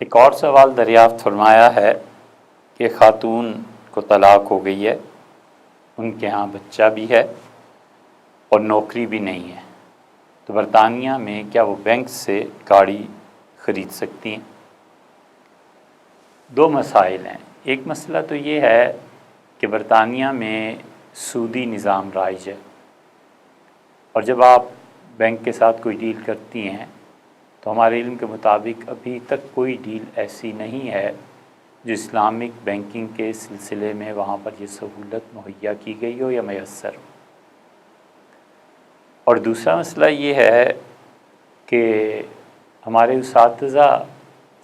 ایک اور سوال دریافت فرمایا ہے کہ خاتون کو طلاق ہو گئی ہے، ان کے ہاں بچہ بھی ہے اور نوکری بھی نہیں ہے، تو برطانیہ میں کیا وہ بینک سے گاڑی خرید سکتی ہیں؟ دو مسائل ہیں۔ ایک مسئلہ تو یہ ہے کہ برطانیہ میں سودی نظام رائج ہے، اور جب آپ بینک کے ساتھ کوئی ڈیل کرتی ہیں تو ہمارے علم کے مطابق ابھی تک کوئی ڈیل ایسی نہیں ہے جو اسلامک بینکنگ کے سلسلے میں وہاں پر یہ سہولت مہیا کی گئی ہو یا میسر ہو۔ اور دوسرا مسئلہ یہ ہے کہ ہمارے اساتذہ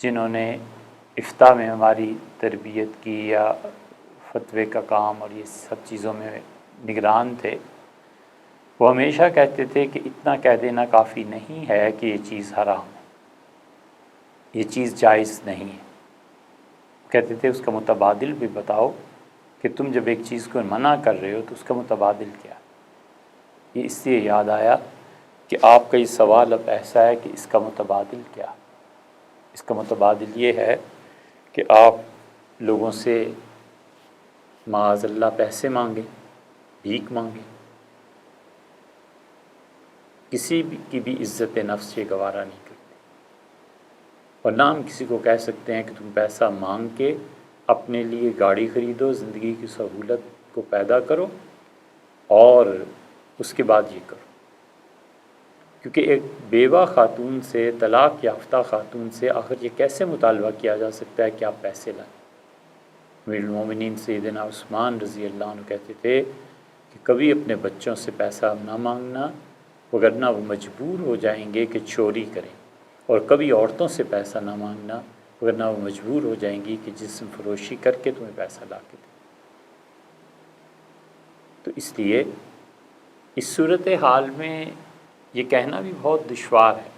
جنہوں نے افتاء میں ہماری تربیت کی یا فتوے کا کام اور یہ سب چیزوں میں نگران تھے، وہ ہمیشہ کہتے تھے کہ اتنا کہہ دینا کافی نہیں ہے کہ یہ چیز حرام ہے، یہ چیز جائز نہیں ہے۔ کہتے تھے اس کا متبادل بھی بتاؤ کہ تم جب ایک چیز کو منع کر رہے ہو تو اس کا متبادل کیا ہے۔ یہ اس لیے یاد آیا کہ آپ کا یہ سوال اب ایسا ہے کہ اس کا متبادل کیا؟ اس کا متبادل یہ ہے کہ آپ لوگوں سے معاذ اللہ پیسے مانگیں، بھیک مانگیں، کسی کی بھی عزت نفس یہ گوارا نہیں کرتے، اور نہ ہم کسی کو کہہ سکتے ہیں کہ تم پیسہ مانگ کے اپنے لیے گاڑی خریدو، زندگی کی سہولت کو پیدا کرو اور اس کے بعد یہ کرو، کیونکہ ایک بیوہ خاتون سے، طلاق یافتہ خاتون سے آخر یہ کیسے مطالبہ کیا جا سکتا ہے کہ آپ پیسے لائیں؟ امیر المومنین سیدنا عثمان رضی اللہ عنہ کہتے تھے کہ کبھی اپنے بچوں سے پیسہ نہ مانگنا، وگرنہ وہ مجبور ہو جائیں گے کہ چوری کریں، اور کبھی عورتوں سے پیسہ نہ مانگنا، وگرنہ وہ مجبور ہو جائیں گی کہ جسم فروشی کر کے تمہیں پیسہ لا کے دیں۔ تو اس لیے اس صورتحال میں یہ کہنا بھی بہت دشوار ہے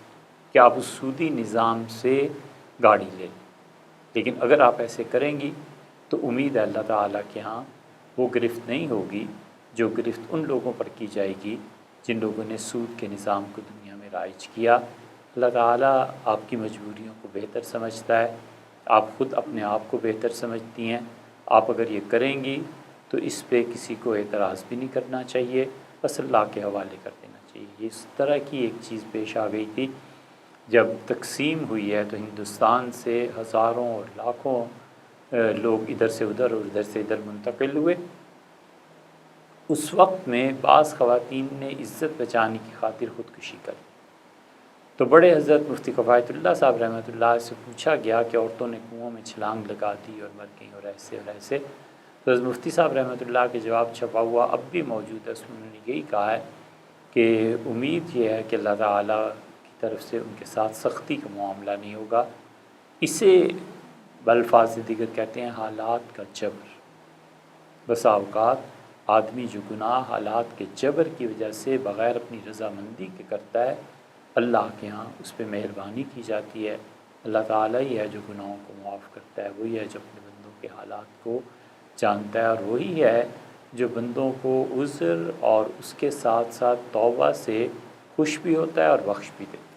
کہ آپ اس سودی نظام سے گاڑی لیں، لیکن اگر آپ ایسے کریں گی تو امید ہے اللہ تعالیٰ کے ہاں وہ گرفت نہیں ہوگی جو گرفت ان لوگوں پر کی جائے گی جن لوگوں نے سود کے نظام کو دنیا میں رائج کیا۔ اللہ تعالیٰ آپ کی مجبوریوں کو بہتر سمجھتا ہے، آپ خود اپنے آپ کو بہتر سمجھتی ہیں، آپ اگر یہ کریں گی تو اس پہ کسی کو اعتراض بھی نہیں کرنا چاہیے، بس اللہ کے حوالے کر دینا چاہیے۔ اس طرح کی ایک چیز پیش آ گئی تھی جب تقسیم ہوئی ہے تو ہندوستان سے ہزاروں اور لاکھوں لوگ ادھر سے ادھر اور ادھر سے ادھر منتقل ہوئے۔ اس وقت میں بعض خواتین نے عزت بچانے کی خاطر خودکشی کر لی، تو بڑے حضرت مفتی کفایت اللہ صاحب رحمۃ اللہ سے پوچھا گیا کہ عورتوں نے کنوؤں میں چھلانگ لگا دی اور مر گئیں اور ایسے اور ایسے، تو حضرت مفتی صاحب رحمۃ اللہ کے جواب چھپا ہوا اب بھی موجود ہے، اس میں انہوں نے یہی کہا ہے کہ امید یہ ہے کہ اللہ تعالیٰ کی طرف سے ان کے ساتھ سختی کا معاملہ نہیں ہوگا۔ اسے بالفاظ دیگر کہتے ہیں حالات کا جبر۔ بسا اوقات آدمی جو گناہ حالات کے جبر کی وجہ سے بغیر اپنی رضامندی کے کرتا ہے، اللہ کے ہاں اس پہ مہربانی کی جاتی ہے۔ اللہ تعالیٰ ہی ہے جو گناہوں کو معاف کرتا ہے، وہی ہے جو اپنے بندوں کے حالات کو جانتا ہے، اور وہی ہے جو بندوں کو عذر اور اس کے ساتھ ساتھ توبہ سے خوش بھی ہوتا ہے اور بخش بھی دیتا ہے۔